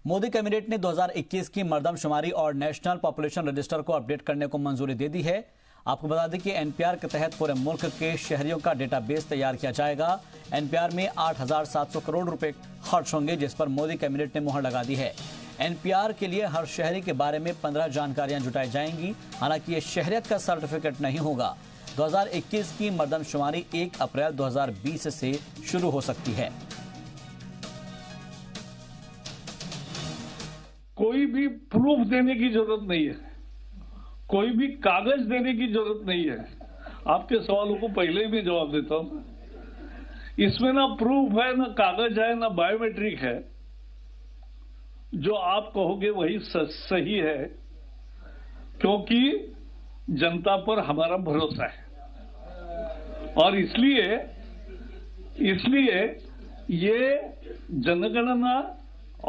Modi cabinet ने 2021 की मर्दमशुमारी और नेशनल पॉपुलेशन रजिस्टर को अपडेट करने को मंजूरी दे दी है। आपको बता दें कि एनपीआर के तहत पूरे मुल्क के शहरियों का डेटाबेस तैयार किया जाएगा। एनपीआर में 8,700 करोड़ रुपए खर्च होंगे, जिस पर मोदी कैबिनेट ने मुहर लगा दी है। एनपीआर के लिए हर शहरी के बारे में 15 जानकारियां जुटाई जाएंगी। हालांकि ये शहरियत का सर्टिफिकेट नहीं होगा। 2021 की मर्दमशुमारी 1 अप्रैल 2020 से शुरू हो सकती है। कोई भी प्रूफ देने की जरूरत नहीं है, कोई भी कागज देने की जरूरत नहीं है। आपके सवालों को पहले ही मैं जवाब देता हूं। इसमें ना प्रूफ है, ना कागज है, ना बायोमेट्रिक है। जो आप कहोगे वही सही है, क्योंकि जनता पर हमारा भरोसा है। और इसलिए ये जनगणना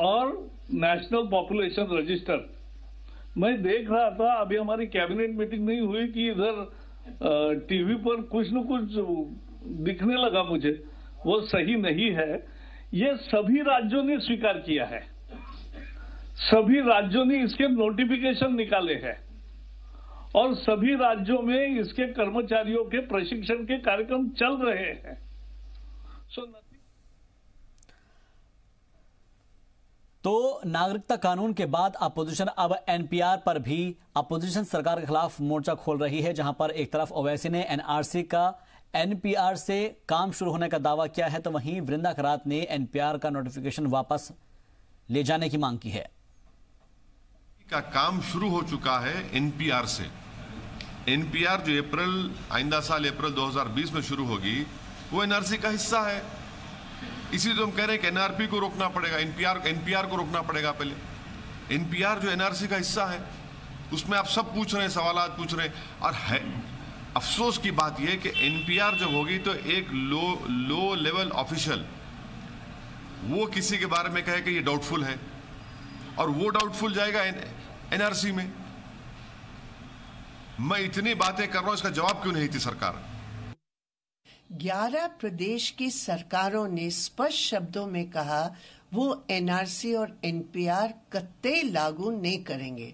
और नेशनल पॉपुलेशन रजिस्टर, मैं देख रहा था अभी हमारी कैबिनेट मीटिंग नहीं हुई कि इधर टीवी पर कुछ न कुछ दिखने लगा मुझे, वो सही नहीं है। ये सभी राज्यों ने स्वीकार किया है, सभी राज्यों ने इसके नोटिफिकेशन निकाले हैं और सभी राज्यों में इसके कर्मचारियों के प्रशिक्षण के कार्यक्रम चल रहे हैं। तो नागरिकता कानून के बाद अपोजिशन अब एनपीआर पर भी अपोजिशन सरकार के खिलाफ मोर्चा खोल रही है, जहां पर एक तरफ ओवैसी ने एनआरसी का एनपीआर से काम शुरू होने का दावा किया है, तो वहीं वृंदा करात ने एनपीआर का नोटिफिकेशन वापस ले जाने की मांग की है। का काम शुरू हो चुका है एनपीआर से। एनपीआर जो आइंदा साल अप्रैल 2020 में शुरू होगी, वो एनआरसी का हिस्सा है। इसीलिए तो हम कह रहे हैं कि एनआरपी को रोकना पड़ेगा, एनपीआर को रोकना पड़ेगा। पहले एनपीआर जो एनआरसी का हिस्सा है, उसमें आप सब पूछ रहे हैं, सवाल पूछ रहे हैं। और है अफसोस की बात यह कि एनपीआर जब होगी तो एक लो लेवल ऑफिशियल वो किसी के बारे में कहे कि ये डाउटफुल है, और वो डाउटफुल जाएगा एनआरसी में। मैं इतनी बातें कर रहा हूं, इसका जवाब क्यों नहीं थी सरकार? 11 प्रदेश की सरकारों ने स्पष्ट शब्दों में कहा वो एनआरसी और एनपीआर कतई लागू नहीं करेंगे।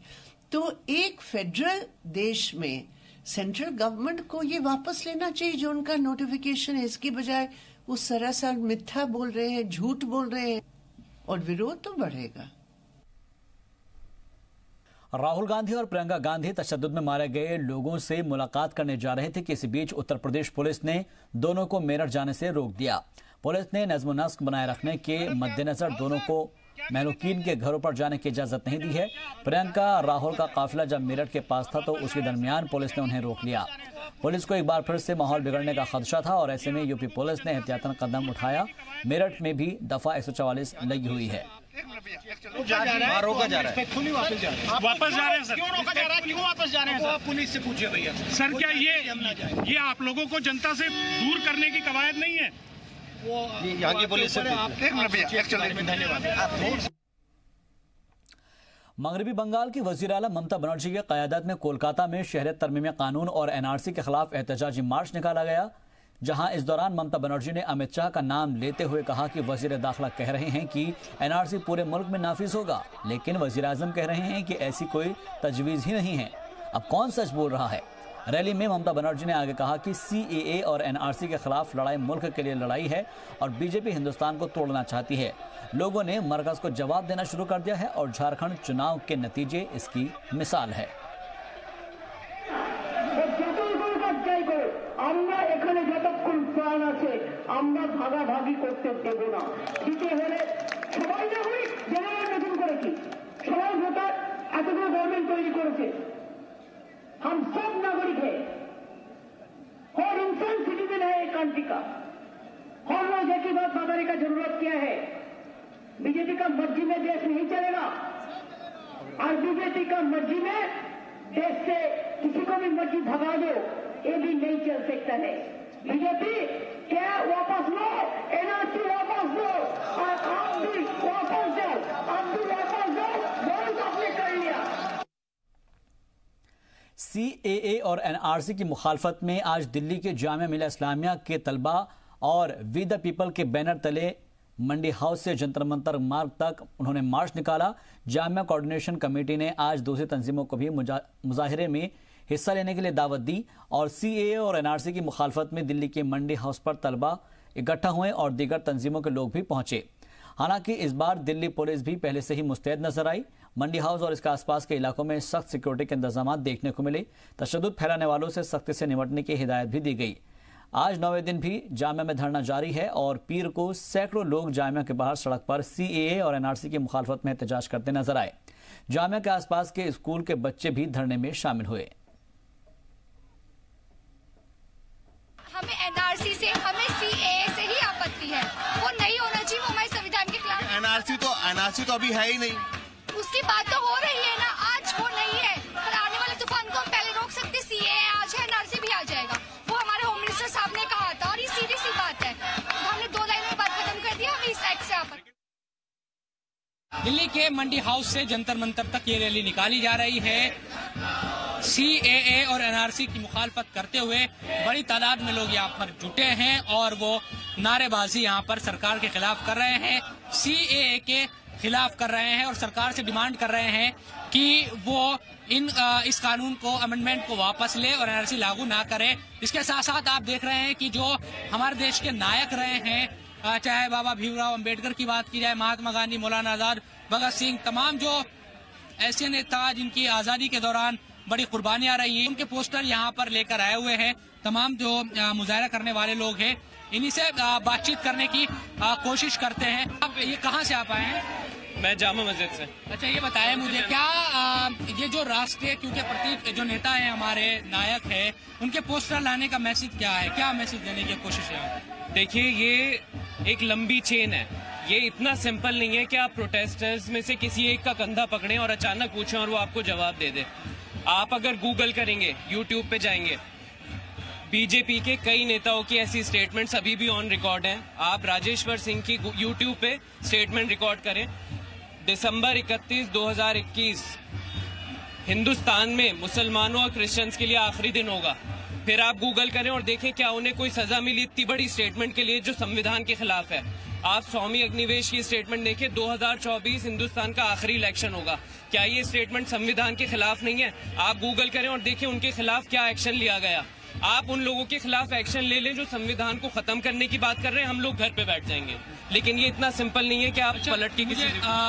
तो एक फेडरल देश में सेंट्रल गवर्नमेंट को ये वापस लेना चाहिए जो उनका नोटिफिकेशन है। इसकी बजाय वो सरासर मिथ्या बोल रहे हैं, झूठ बोल रहे हैं, और विरोध तो बढ़ेगा। राहुल गांधी और प्रियंका गांधी तशद्दुद में मारे गए लोगों से मुलाकात करने जा रहे थे कि इसी बीच उत्तर प्रदेश पुलिस ने दोनों को मेरठ जाने से रोक दिया। पुलिस ने नज़्म नस्क बनाए रखने के मद्देनजर दोनों को मेहलुकीन के घरों पर जाने की इजाजत नहीं दी है। प्रियंका राहुल का काफिला जब मेरठ के पास था तो उसी दरमियान पुलिस ने उन्हें रोक लिया। पुलिस को एक बार फिर से माहौल बिगड़ने का खदशा था और ऐसे में यूपी पुलिस ने एहतियातन कदम उठाया। मेरठ में भी दफा 144 लगी हुई है। रोका जा रहा है, वापस जा रहे हैं सर। क्यों रोका जा रहा है, क्यों वापस जा रहे हैं? आप पुलिस से पूछिए भैया। सर क्या ये आप लोगों को जनता से दूर करने की कवायद नहीं है? वो यहाँ की पुलिस से धन्यवाद। मगरबी बंगाल की वजीर आला ममता बनर्जी की क़यादत में कोलकाता में शहरियत तरमीमी कानून और एनआरसी के खिलाफ एहतजाजी मार्च निकाला गया, जहां इस दौरान ममता बनर्जी ने अमित शाह का नाम लेते हुए कहा कि वजीर दाखिला कह रहे हैं कि एनआरसी पूरे मुल्क में नाफिज होगा, लेकिन वजीर आजम कह रहे हैं कि ऐसी कोई तजवीज़ ही नहीं है। अब कौन सच बोल रहा है? रैली में ममता बनर्जी ने आगे कहा कि सीएए और एनआरसी के खिलाफ लड़ाई मुल्क के लिए लड़ाई है और बीजेपी हिंदुस्तान को तोड़ना चाहती है। लोगों ने मरकज को जवाब देना शुरू कर दिया है और झारखंड चुनाव के नतीजे इसकी मिसाल है। আমরা ভাগাভাগি করতে দেব না। দিতে হলে সবাই নাগরিক, জেনারেল নতুন করে কি সবাই ভোটার, এতগুলো গভর্নমেন্ট তৈরি করেছে। हम सब नागरिक है, हर इंसान सिटीजन है एक कंट्री का। हर रोज एक ही बात बताने का जरूरत क्या है? बीजेपी का मर्जी में देश नहीं चलेगा, और बीजेपी का मर्जी में देश से किसी को भी मर्जी भगा दो, ये भी नहीं चल सकता है। बीजेपी क्या वापस लो, एनआरसी वापस दो, और आप भी वापस दो, आप भी वापस दो, बहुत आपने कर लिया। सीएए और एनआरसी की मुखालफत में आज दिल्ली के जामिया मिलिया इस्लामिया के तलबा और वी द पीपल के बैनर तले मंडी हाउस से जंतर मंतर मार्ग तक उन्होंने मार्च निकाला। जामिया कोऑर्डिनेशन कमेटी ने आज दूसरी तंजीमों को भी मुजाहिरे में हिस्सा लेने के लिए दावत दी और CAA और NRC की मुखालफत में दिल्ली के मंडी हाउस पर तलबा इकट्ठा हुए और दीगर तंजीमों के लोग भी पहुंचे। हालांकि इस बार दिल्ली पुलिस भी पहले से ही मुस्तैद नजर आई। मंडी हाउस और इसके आसपास के इलाकों में सख्त सिक्योरिटी के इंतजाम देखने को मिले। तशद्दुद फैलाने वालों से सख्ती से निपटने की हिदायत भी दी गई। आज 9वें दिन भी जामिया में धरना जारी है और पीर को सैकड़ों लोग जामिया के बाहर सड़क पर CAA और NRC की मुखालफत में एहतजाज करते नजर आए। जामिया के आसपास के स्कूल के बच्चे भी धरने में शामिल हुए। हमें NRC से, हमें CAA से ही आपत्ति है। वो नहीं होना चाहिए, वो हमारे संविधान के खिलाफ। NRC तो अभी है ही नहीं। उसकी बात तो हो रही है ना, आज वो नहीं है, पर आने वाले तूफान को हम पहले रोक सकते। CAA आज है, NRC भी आ जाएगा। वो हमारे होम मिनिस्टर साहब ने कहा था और ये सीधी सी बात है। हमने 2 लाइन में बात खत्म कर दिया, हम इस एक्ट से आपत्ति। दिल्ली के मंडी हाउस से जंतर मंतर तक ये रैली निकाली जा रही है। CAA और NRC की मुखालफत करते हुए बड़ी तादाद में लोग यहाँ पर जुटे हैं और वो नारेबाजी यहाँ पर सरकार के खिलाफ कर रहे हैं, CAA के खिलाफ कर रहे हैं और सरकार से डिमांड कर रहे हैं कि वो इस कानून को, अमेंडमेंट को वापस ले और NRC लागू ना करे। इसके साथ साथ आप देख रहे हैं कि जो हमारे देश के नायक रहे हैं, चाहे बाबा भीमराव अंबेडकर की बात की जाए, महात्मा गांधी, मौलाना आजाद, भगत सिंह, तमाम जो ऐसे नेता जिनकी आजादी के दौरान बड़ी कुर्बानियां रही हैं, उनके पोस्टर यहाँ पर लेकर आए हुए हैं। तमाम जो मुजाहरा करने वाले लोग हैं, इन्हीं से बातचीत करने की कोशिश करते हैं। अब ये कहाँ से आप आए हैं? मैं जामा मस्जिद से। अच्छा, ये बताएं मुझे, क्या ये जो राष्ट्रीय, क्योंकि प्रतीक जो नेता है हमारे, नायक है, उनके पोस्टर लाने का मैसेज क्या है? क्या मैसेज देने की कोशिश है? देखिए, ये एक लंबी चेन है। ये इतना सिंपल नहीं है कि आप प्रोटेस्टर्स में से किसी एक का कंधा पकड़ें और अचानक पूछें और वो आपको जवाब दे दे। आप अगर गूगल करेंगे, यूट्यूब पे जाएंगे, बीजेपी के कई नेताओं की ऐसी स्टेटमेंट्स अभी भी ऑन रिकॉर्ड हैं। आप राजेश्वर सिंह की यूट्यूब पे स्टेटमेंट रिकॉर्ड करें, दिसंबर 31, 2021 हिंदुस्तान में मुसलमानों और क्रिश्चियंस के लिए आखिरी दिन होगा। फिर आप गूगल करें और देखें क्या उन्हें कोई सजा मिली इतनी बड़ी स्टेटमेंट के लिए जो संविधान के खिलाफ है। आप स्वामी अग्निवेश की स्टेटमेंट देखें, 2024 हिंदुस्तान का आखिरी इलेक्शन होगा। क्या ये स्टेटमेंट संविधान के खिलाफ नहीं है? आप गूगल करें और देखें उनके खिलाफ क्या एक्शन लिया गया। आप उन लोगों के खिलाफ एक्शन ले लें जो संविधान को खत्म करने की बात कर रहे हैं, हम लोग घर पे बैठ जाएंगे। लेकिन ये इतना सिंपल नहीं है कि आप पलट के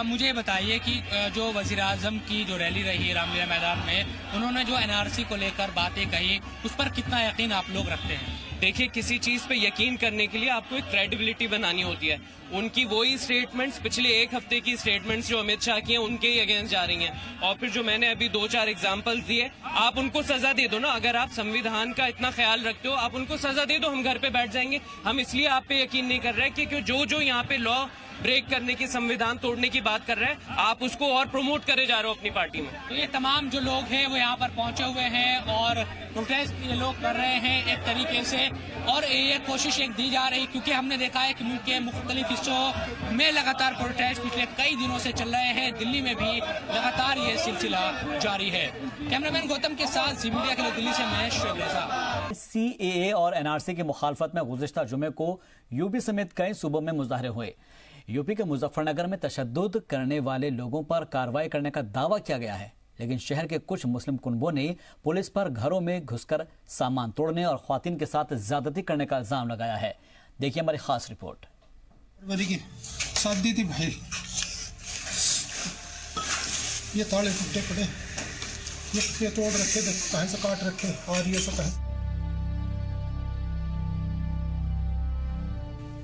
मुझे बताइए कि जो वजीर आजम की जो रैली रही है रामलीला मैदान में, उन्होंने जो NRC को लेकर बातें कही, उस पर कितना यकीन आप लोग रखते हैं? देखिए, किसी चीज पे यकीन करने के लिए आपको एक क्रेडिबिलिटी बनानी होती है। उनकी वही स्टेटमेंट्स, पिछले एक हफ्ते की स्टेटमेंट्स जो अमित शाह की हैं, उनके ही अगेंस्ट जा रही हैं। और फिर जो मैंने अभी 2-4 एग्जांपल्स दिए, आप उनको सजा दे दो ना। अगर आप संविधान का इतना ख्याल रखते हो, आप उनको सजा दे दो, हम घर पे बैठ जाएंगे। हम इसलिए आप पे यकीन नहीं कर रहे कि जो यहाँ पे लॉ ब्रेक करने की, संविधान तोड़ने की बात कर रहे हैं, आप उसको और प्रमोट करे जा रहे हो अपनी पार्टी में। तो ये तमाम जो लोग हैं वो यहाँ पर पहुंचे हुए हैं और प्रोटेस्ट ये लोग कर रहे हैं एक तरीके से, और ये कोशिश एक दी जा रही, क्योंकि हमने देखा है कि मुल्क के मुख्तलिफ हिस्सों में लगातार प्रोटेस्ट पिछले कई दिनों से चल रहे हैं। दिल्ली में भी लगातार ये सिलसिला जारी है। कैमरामैन गौतम के साथ जी मीडिया के लिए दिल्ली से महेश रेसा। CAA और NRC की मुखालफत में गुज़िश्ता जुमे को यूपी समेत कई सूबों में मुजाहरे हुए। यूपी के मुजफ्फरनगर में तशद्दुद करने वाले लोगों पर कार्रवाई करने का दावा किया गया है, लेकिन शहर के कुछ मुस्लिम कुनबों ने पुलिस पर घरों में घुसकर सामान तोड़ने और ख्वातीन के साथ ज्यादती करने का इल्जाम लगाया है। देखिए हमारी खास रिपोर्ट। शादी थी भाई, ये ताले टूटे पड़े, ये तोड़ रखे, कहीं से काट रखे, और ये तो कहीं।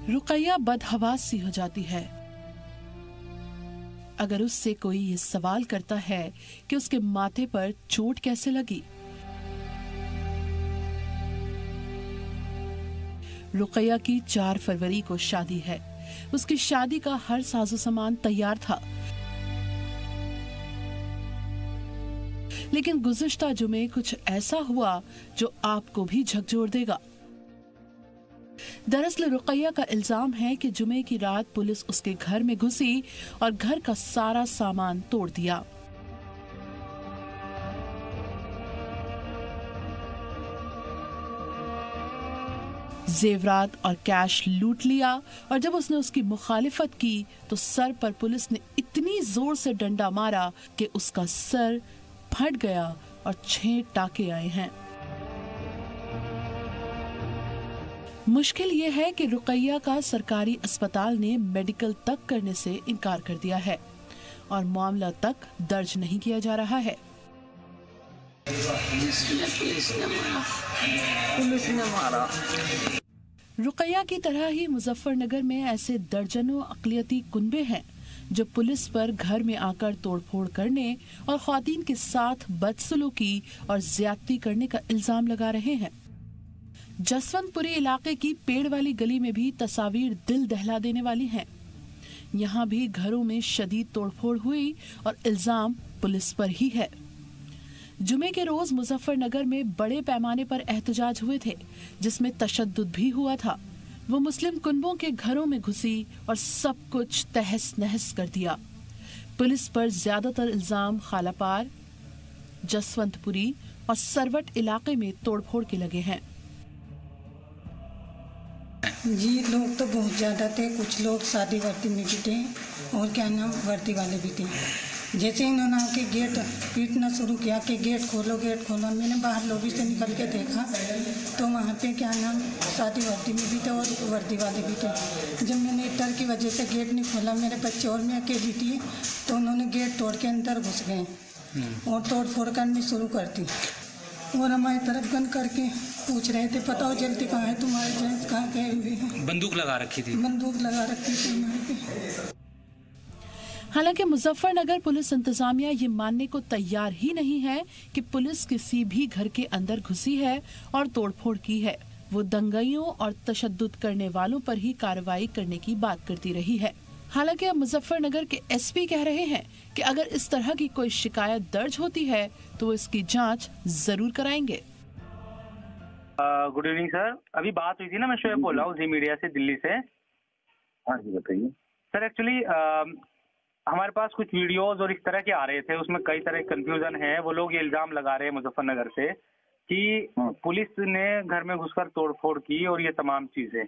रुकैया बदहवास सी हो जाती है अगर उससे कोई ये सवाल करता है कि उसके माथे पर चोट कैसे लगी। रुकैया की 4 फरवरी को शादी है। उसकी शादी का हर साजो सामान तैयार था, लेकिन गुज़िश्ता जुमे कुछ ऐसा हुआ जो आपको भी झकझोर देगा। दरअसल रुकैया का इल्जाम है कि जुमे की रात पुलिस उसके घर में घुसी और घर का सारा सामान तोड़ दिया। जेवरात और कैश लूट लिया और जब उसने उसकी मुखालिफत की तो सर पर पुलिस ने इतनी जोर से डंडा मारा कि उसका सर फट गया और 6 टाके आए हैं। मुश्किल ये है कि रुकैया का सरकारी अस्पताल ने मेडिकल तक करने से इनकार कर दिया है और मामला तक दर्ज नहीं किया जा रहा है। पुलिस ने मारा। रुकैया की तरह ही मुजफ्फरनगर में ऐसे दर्जनों अक़लियती कुनबे हैं जो पुलिस पर घर में आकर तोड़फोड़ करने और ख्वातीन के साथ बदसलूकी और ज्यादती करने का इल्जाम लगा रहे हैं। जसवंतपुरी इलाके की पेड़ वाली गली में भी तस्वीर दिल दहला देने वाली हैं। यहाँ भी घरों में शदीद तोड़फोड़ हुई और इल्जाम पुलिस पर ही है। जुमे के रोज मुजफ्फरनगर में बड़े पैमाने पर एहतजाज हुए थे जिसमें तशद्दुद भी हुआ था। वो मुस्लिम कुनबों के घरों में घुसी और सब कुछ तहस नहस कर दिया। पुलिस पर ज्यादातर इल्जाम खालापार, जसवंतपुरी और सरवट इलाके में तोड़फोड़ के लगे हैं। जी लोग तो बहुत ज़्यादा थे, कुछ लोग शादी वर्दी में भी थे और क्या नाम वर्दी वाले भी थे। जैसे इन्होंने आके गेट पीटना शुरू किया कि गेट खोलो गेट खोलो, मैंने बाहर लॉबी से निकल के देखा तो वहाँ पे क्या नाम शादी वर्दी में भी थे और वर्दी वाले भी थे। जब मैंने डर की वजह से गेट नहीं खोला, मेरे बच्चे और मैं अकेली थी, तो उन्होंने गेट तोड़ के अंदर घुस गए और तोड़ फोड़ करनी शुरू कर दी और हमारी तरफ गन करके पूछ रहे थे बताओ जल्दी कहाँ है तुम्हारे जेंट्स, कहाँ गए हुए हैं। बंदूक लगा रखी थी। बंदूक लगा रखी थी हमारे पे। हालांकि मुजफ्फरनगर पुलिस इंतजामिया ये मानने को तैयार ही नहीं है कि पुलिस किसी भी घर के अंदर घुसी है और तोड़फोड़ की है। वो दंगाइयों और तशद्दुद करने वालों पर ही कार्रवाई करने की बात करती रही है। हालांकि अब मुजफ्फरनगर के एसपी कह रहे हैं कि अगर इस तरह की कोई शिकायत दर्ज होती है तो इसकी जांच जरूर कराएंगे। गुड इवनिंग सर, अभी बात हुई थी ना, मैं शोएब बोल रहा हूँ जी मीडिया से, दिल्ली से। हाँ जी बताइए सर। एक्चुअली हमारे पास कुछ वीडियोस और इस तरह के आ रहे थे, उसमें कई तरह के कंफ्यूजन है। वो लोग ये इल्जाम लगा रहे हैं मुजफ्फरनगर से कि पुलिस ने घर में घुसकर तोड़फोड़ की और ये तमाम चीजें।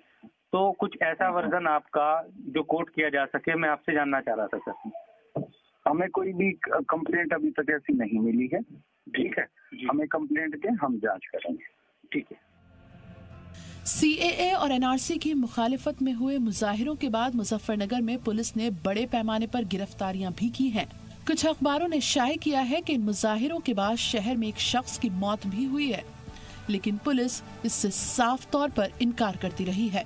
तो कुछ ऐसा वर्जन आपका जो कोट किया जा सके, मैं आपसे जानना चाह रहा था सर। हमें कोई भी कंप्लेंट अभी तक ऐसी नहीं मिली है, ठीक है। हमें कंप्लेंट दें, हम जांच करेंगे, ठीक है। सीएए और एनआरसी की मुखालिफत में हुए मुजाहिरों के बाद मुजफ्फरनगर में पुलिस ने बड़े पैमाने पर गिरफ्तारियां भी की हैं। कुछ अखबारों ने शाये किया है कि इन मुजाहिरों के बाद शहर में एक शख्स की मौत भी हुई है, लेकिन पुलिस इससे साफ तौर पर इनकार करती रही है।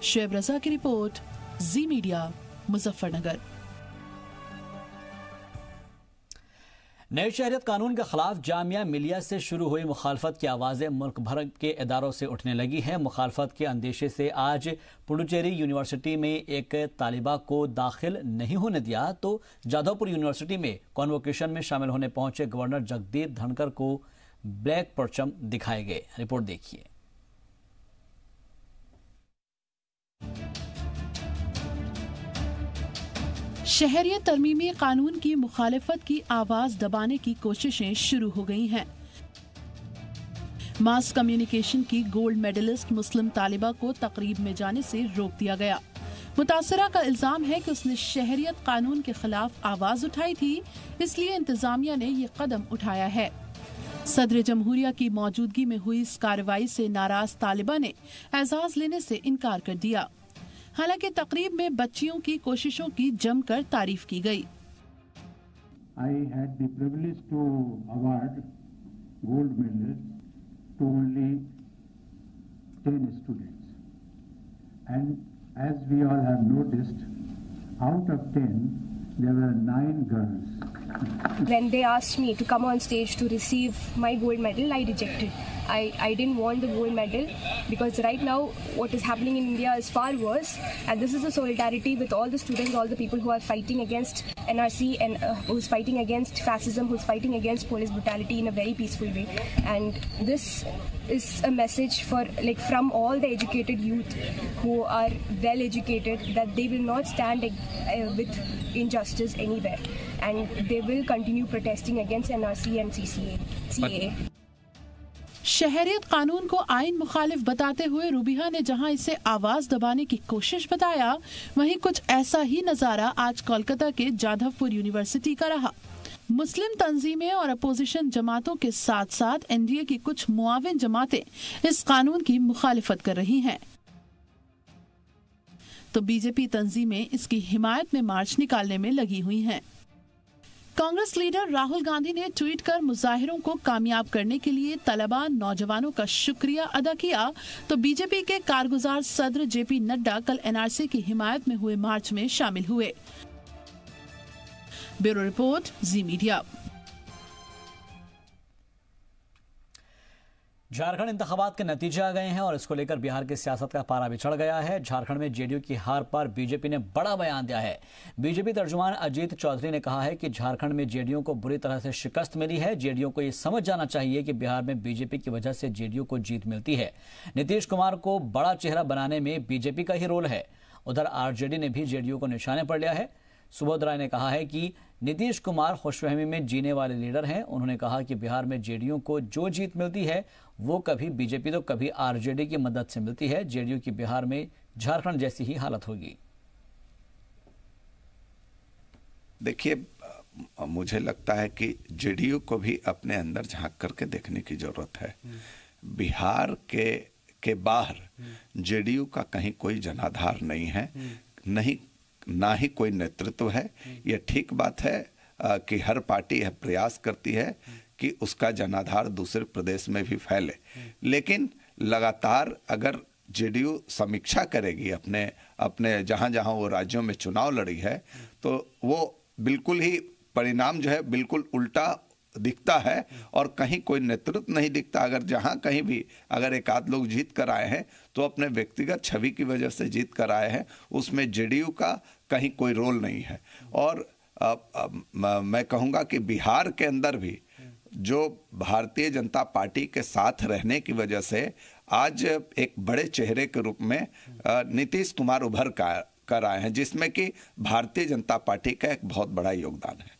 शोएब रजा की रिपोर्ट, जी मीडिया, मुजफ्फरनगर। नए शहरियत कानून के खिलाफ जामिया मिलिया से शुरू हुई मुखालफत की आवाज़ें मुल्क भर के इदारों से उठने लगी हैं। मुखालफत के अंदेशे से आज पुडुचेरी यूनिवर्सिटी में एक तालिबा को दाखिल नहीं होने दिया तो जाधवपुर यूनिवर्सिटी में कॉन्वोकेशन में शामिल होने पहुंचे गवर्नर जगदीप धनखड़ को ब्लैक परचम दिखाए गए। रिपोर्ट देखिए। शहरियत तरमीमी कानून की मुखालिफत की आवाज दबाने की कोशिशें शुरू हो गई हैं। मास कम्युनिकेशन की गोल्ड मेडलिस्ट मुस्लिम तालिबा को तकरीब में जाने से रोक दिया गया। मुतासरा का इल्जाम है कि उसने शहरियत कानून के खिलाफ आवाज उठाई थी, इसलिए इंतजामिया ने ये कदम उठाया है। सदर जमहूरिया की मौजूदगी में हुई इस कार्रवाई से नाराज तालिबा ने एजाज लेने से इनकार कर दिया। हालांकि तकरीब में बच्चियों की कोशिशों की जमकर तारीफ की गई। I had the privilege to award gold medal to only 10 students, and as we all have noticed, out of 10 there were 9 girls. When they asked me to come on stage to receive my gold medal, I rejected. I didn't want the gold medal because right now what is happening in India is far worse, and this is a solidarity with all the students, all the people who are fighting against NRC and who's fighting against fascism, who's fighting against police brutality in a very peaceful way. And this is a message for from all the educated youth who are well educated, that they will not stand with injustice anywhere, and they will continue protesting against NRC and CAA. शहरियत कानून को आइन मुखालिफ बताते हुए रूबिहा ने जहां इसे आवाज दबाने की कोशिश बताया, वहीं कुछ ऐसा ही नजारा आज कोलकाता के जाधवपुर यूनिवर्सिटी का रहा। मुस्लिम तंजीमें और अपोजिशन जमातों के साथ साथ एनडीए की कुछ मुआविन जमातें इस कानून की मुखालिफत कर रही हैं, तो बीजेपी तंजीमें इसकी हिमायत में मार्च निकालने में लगी हुई हैं। कांग्रेस लीडर राहुल गांधी ने ट्वीट कर मुजाहिरों को कामयाब करने के लिए तलबा नौजवानों का शुक्रिया अदा किया, तो बीजेपी के कारगुजार सदर जेपी नड्डा कल एनआरसी की हिमायत में हुए मार्च में शामिल हुए। ब्यूरो रिपोर्ट, जी मीडिया। झारखंड इंतखाबात के नतीजे आ गए हैं और इसको लेकर बिहार की सियासत का पारा भी चढ़ गया है। झारखंड में जेडीयू की हार पर बीजेपी ने बड़ा बयान दिया है। बीजेपी तर्जुमान अजीत चौधरी ने कहा है कि झारखंड में जेडीयू को बुरी तरह से शिकस्त मिली है। जेडीयू को ये समझ जाना चाहिए कि बिहार में बीजेपी की वजह से जेडीयू को जीत मिलती है। नीतीश कुमार को बड़ा चेहरा बनाने में बीजेपी का ही रोल है। उधर आरजेडी ने भी जेडीयू को निशाने पर लिया है। सुबोध राय ने कहा है कि नीतीश कुमार खुशफहमी में जीने वाले लीडर हैं। उन्होंने कहा कि बिहार में जेडीयू को जो जीत मिलती है वो कभी बीजेपी तो कभी आरजेडी की मदद से मिलती है। जेडीयू की बिहार में झारखंड जैसी ही हालत होगी। देखिए, मुझे लगता है कि जेडीयू को भी अपने अंदर झांक करके देखने की जरूरत है। बिहार के बाहर जेडीयू का कहीं कोई जनाधार नहीं है, ना ही कोई नेतृत्व है। यह ठीक बात है कि हर पार्टी यह प्रयास करती है कि उसका जनाधार दूसरे प्रदेश में भी फैले, लेकिन लगातार अगर जेडीयू समीक्षा करेगी अपने जहां जहां वो राज्यों में चुनाव लड़ी है, तो वो बिल्कुल ही परिणाम जो है बिल्कुल उल्टा दिखता है और कहीं कोई नेतृत्व नहीं दिखता। अगर जहां कहीं भी अगर एक आध लोग जीत कर आए हैं तो अपने व्यक्तिगत छवि की वजह से जीत कर आए हैं, उसमें जेडीयू का कहीं कोई रोल नहीं है। और मैं कहूँगा कि बिहार के अंदर भी जो भारतीय जनता पार्टी के साथ रहने की वजह से आज एक बड़े चेहरे के रूप में नीतीश कुमार उभर कर आए हैं, जिसमें कि भारतीय जनता पार्टी का एक बहुत बड़ा योगदान है।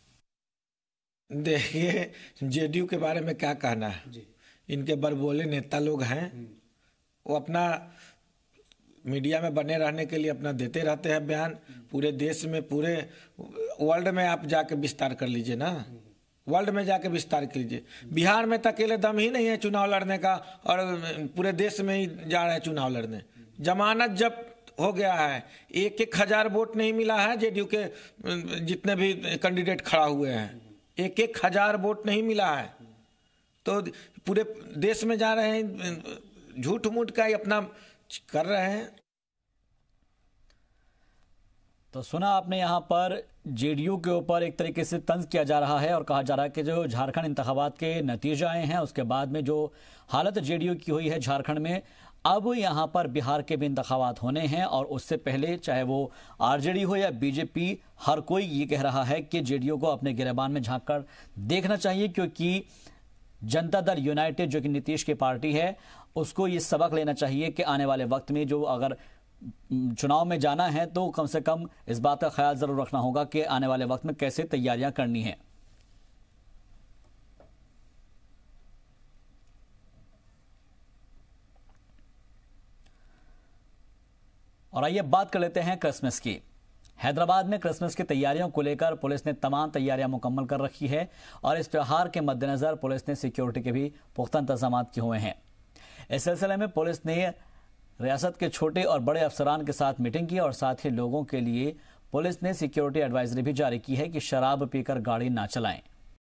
देखिए, जेडीयू के बारे में क्या कहना है। इनके बड़बोले नेता लोग हैं, वो अपना मीडिया में बने रहने के लिए अपना देते रहते हैं बयान। पूरे देश में, पूरे वर्ल्ड में आप जाके विस्तार कर लीजिए ना, वर्ल्ड में जाके विस्तार कीजिए। बिहार में तो अकेले दम ही नहीं है चुनाव लड़ने का, और पूरे देश में ही जा रहे हैं चुनाव लड़ने। जमानत जब हो गया है, 1,000 वोट नहीं मिला है जेडीयू के जितने भी कैंडिडेट खड़ा हुए हैं, 1,000 वोट नहीं मिला है। तो पूरे देश में जा रहे हैं, झूठ मूठ का ही अपना कर रहे हैं। तो सुना आपने, यहाँ पर जेडीयू के ऊपर एक तरीके से तंज किया जा रहा है और कहा जा रहा है कि जो झारखंड इंतखाबात के नतीजे आए हैं उसके बाद में जो हालत जेडीयू की हुई है झारखंड में, अब यहाँ पर बिहार के भी इंतखाबात होने हैं और उससे पहले चाहे वो आरजेडी हो या बीजेपी, हर कोई ये कह रहा है कि जेडीयू को अपने गिरेबान में झांक कर देखना चाहिए, क्योंकि जनता दल यूनाइटेड जो कि नीतीश की पार्टी है उसको ये सबक लेना चाहिए कि आने वाले वक्त में जो अगर चुनाव में जाना है तो कम से कम इस बात का ख्याल जरूर रखना होगा कि आने वाले वक्त में कैसे तैयारियां करनी है। और आइए बात कर लेते हैं क्रिसमस की। हैदराबाद में क्रिसमस की तैयारियों को लेकर पुलिस ने तमाम तैयारियां मुकम्मल कर रखी है और इस त्योहार के मद्देनजर पुलिस ने सिक्योरिटी के भी पुख्ता इंतजाम किए हुए हैं। इस सिलसिले में पुलिस ने रियासत के छोटे और बड़े अफसरान के साथ मीटिंग की और साथ ही लोगों के लिए पुलिस ने सिक्योरिटी एडवाइजरी भी जारी की है कि शराब पीकर गाड़ी ना चलाएं।